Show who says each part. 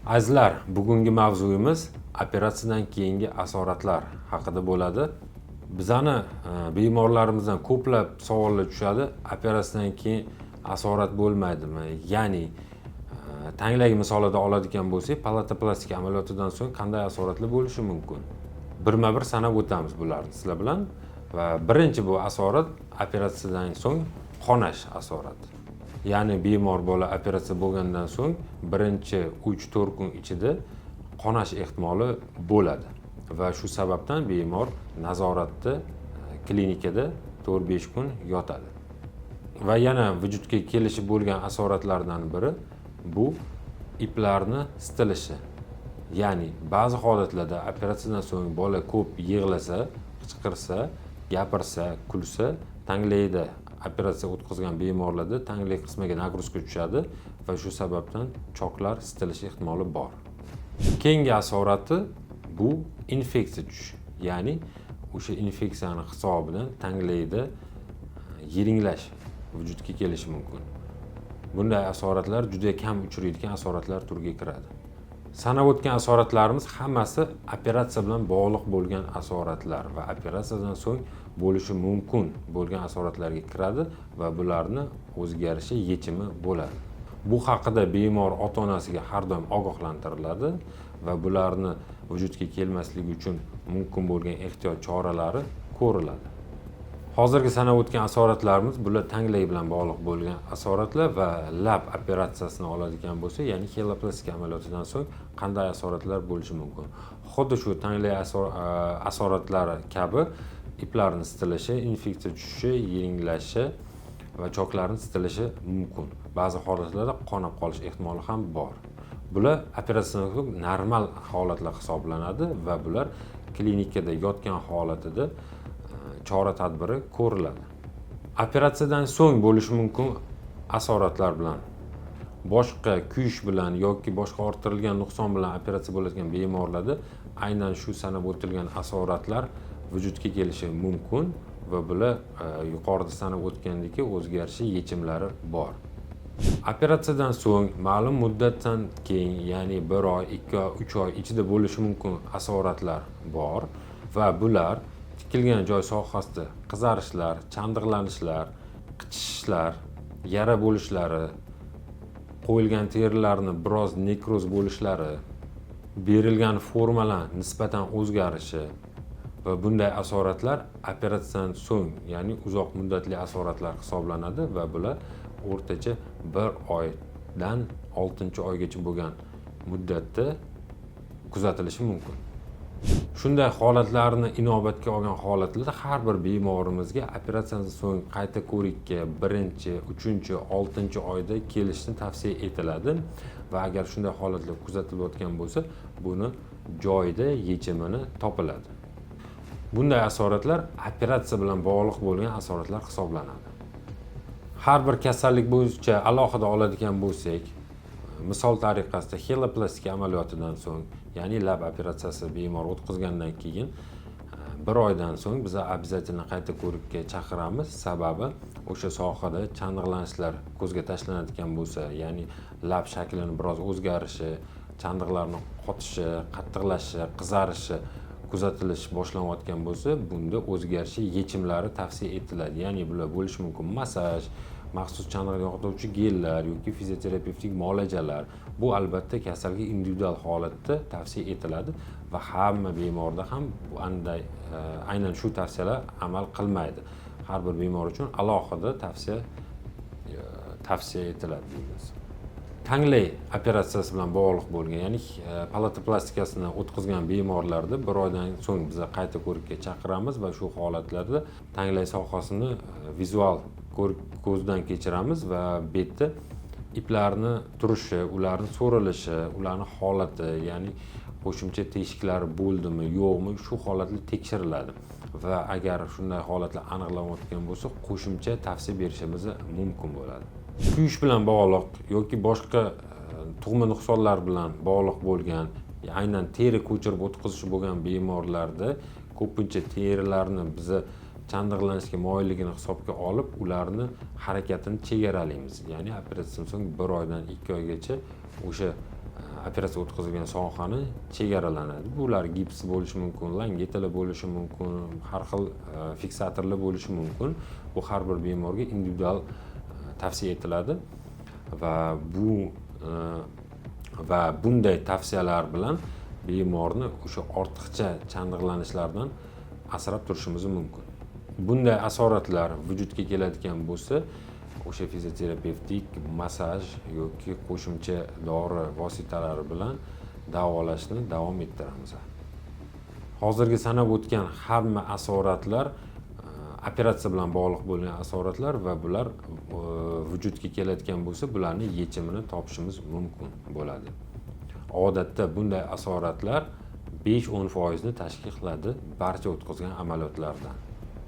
Speaker 1: Azizlar, bugungi mavzuyimiz operatsiyadan keyingi asoratlar haqida bo'ladi. Bizani bemorlarimizdan ko'plab savollar tushadi. Operatsiyadan keyin asorat bo'lmaydimi? Ya'ni tanglagi misolida oladigan bo'lsak, palatoplastika amaliyotidan so'ng qanday asoratlar bo'lishi mumkin? Birma-bir sanab o'tamiz bularni sizlar bilan. Va birinchi bu asorat operatsiyadan so'ng qonash asorati. Ya'ni bemor bola operatsiya bo'lgandan so'ng birinchi 3-4 kun ichida qonash ehtimoli bo'ladi va shu sababdan bemor nazoratda klinikada 4-5 kun yotadi. Va yana vujudga kelishi bo'lgan asoratlardan biri bu iplarni sitilishi. Ya'ni ba'zi holatlarda operatsiyadan so'ng bola ko'p yig'lasa, qichqirsa, gapirsa, kulsa, tanglayda operatsiya o'tkazgan bemorlarda tanglay qismiga nagruzka tushadi va shu sababdan choklar sitilish ehtimoli bor. Keyingi asorati bu infeksiya tushishi. Ya'ni o'sha infeksiyani hisobidan tanglayda yiringlash vujudga kelishi mumkin. Bunday asoratlar juda kam uchraydigan asoratlar turiga kiradi. Sanab o'tgan asoratlarimiz hammasi operatsiya bilan bog'liq bo'lgan asoratlar va operatsiyadan so'ng bo'lishi mumkin bo'lgan asoratlarga kiradi va bularni o'zgarishi yechimi bo'ladi. Bu haqida bemor ota-onasiga har doim ogohlantiriladi va bularni vujudga kelmasligi uchun mumkin bo'lgan ehtiyot choralari ko'riladi. Hozirgi sanab o'tgan asoratlarimiz bular tanglay bilan bog'liq bo'lgan asoratlar va lab operatsiyasini oladigan bo'lsa, ya'ni heloplastika amaliyotidan so'ng qanday asoratlar bo'lishi mumkin? Xuddi shu tanglay asoratlari kabi iplarni sitilishi, infeksiya tushishi, yiringlashi va choklarni sitilishi mumkin. Ba'zi holatlarda qonab qolish ehtimoli ham bor. Bular operatsiyadan so'ng normal holatlar hisoblanadi va bular klinikada yotgan holatida chora tadbiri ko'riladi. Operatsiyadan so'ng bo'lishi mumkin asoratlar bilan boshqa kuyish bilan yoki boshqa orttirilgan nuqson bilan operatsiya bo'ladigan bemorlarda aynan shu sanab o'tilgan asoratlar vujudga kelishi mumkin va bular yuqorida sanab o'tgandek o'zgarishi yechimlari bor. Operatsiyadan so'ng ma'lum muddatdan keyin, ya'ni 1 oy, 2 oy, 3 oy ichida bo'lishi mumkin asoratlar bor va bular tikilgan joy sohasida qizarishlar, chandiqlanishlar, qichishishlar, yara bo'lishlari, qo'yilgan terilarni biroz nekroz bo'lishlari, berilgan formalar nisbatan o'zgarishi va bunday asoratlar operatsiyadan so'ng, ya'ni uzoq muddatli asoratlar hisoblanadi va bular o'rtacha 1 oydan 6-oygacha bo'lgan muddatda kuzatilishi mumkin. Shunday holatlarni inobatga olgan holatlarda har bir bemorimizga operatsiyadan so'ng qayta ko'rikka 1-chi, 3-chi, 6-chi oyda kelishni tavsiya etiladi va agar shunday holatlar kuzatilayotgan bo'lsa, buni joyida yechimini topiladi. Bunday asoratlar operatsiya bilan bog'liq bo'lgan asoratlar hisoblanadi. Har bir kasallik bo'yicha alohida oladigan bo'lsak, misol tariqasida heloplastika amaliyotidan so'ng, ya'ni lab operatsiyasi bemor o'tkazgandan keyin 1 oydan so'ng biz обязательно qayta ko'rikka chaqiramiz. Sababi o'sha sohada chandiqlanishlar ko'zga tashlanadigan bo'lsa, ya'ni lab shaklining biroz o'zgarishi, chandiqlarning qotishi, qattiqlashishi, qizarishi kuzatilish boshlanayotgan bo'lsa, bunda o'zgarishi yechimlari tavsiya etiladi. Ya'ni bular bo'lishi mumkin massaj, maxsus chandiq yo'qotuvchi gellar yoki fizioterapevtik muolajalar. Bu albatta kasalga individual holatda tavsiya etiladi va hamma bemorda ham aynan shu tavsiyalar amal qilmaydi. Har bir bemor uchun alohida tavsiya etiladi deymiz. Tanglay operatsiyasi bilan bog'liq bo'lgan, ya'ni palatoplastikasini o'tkazgan bemorlarda 1 oydan so'ng biz qayta ko'rikka chaqiramiz va shu holatlarda tanglay sohasini vizual ko'zdan kechiramiz va betda iplarni turishi, ularni so'rilishi, ularning holati, ya'ni qo'shimcha teshiklari bo'ldimi, yo'qmi, shu holatlar tekshiriladi va agar shunday holatlar aniqlanayotgan bo'lsa, qo'shimcha tavsiya berishimiz mumkin bo'ladi. Kuyish bilan bog'liq yoki boshqa tug'ma nuqsonlar bilan bog'liq bo'lgan, aynan teri ko'chirib o'tkazishi bo'lgan bemorlarda ko'pincha terilarni biz chandiqlanishga moyilligini hisobga olib, ularni harakatini chegaralaymiz. Ya'ni operatsiyadan so'ng 1 oydan 2 oygacha o'sha operatsiya o'tkazilgan sohani chegaralanadi. Bular gips bo'lishi mumkin, langetali bo'lishi mumkin, har xil fiksatorli bo'lishi mumkin. Bu har bir bemorga individual tavsiya etiladi va bunday tavsiyalar bilan bemorni o'sha ortiqcha chandiqlanishlardan asrab turishimiz mumkin. Bunday asoratlar vujudga keladigan bo'lsa, o'sha fizioterapevtik massaj yoki qo'shimcha dori vositalari bilan davolashni davom ettiramiz. Hozirgi sanab o'tgan hamma asoratlar operatsiya bilan bog'liq bo'lgan asoratlar va bular vujudga keladigan bo'lsa, bularning yechimini topishimiz mumkin bo'ladi. Odatda bunday asoratlar 5-10% tashkil qiladi barcha o'tkazilgan amaliyotlardan.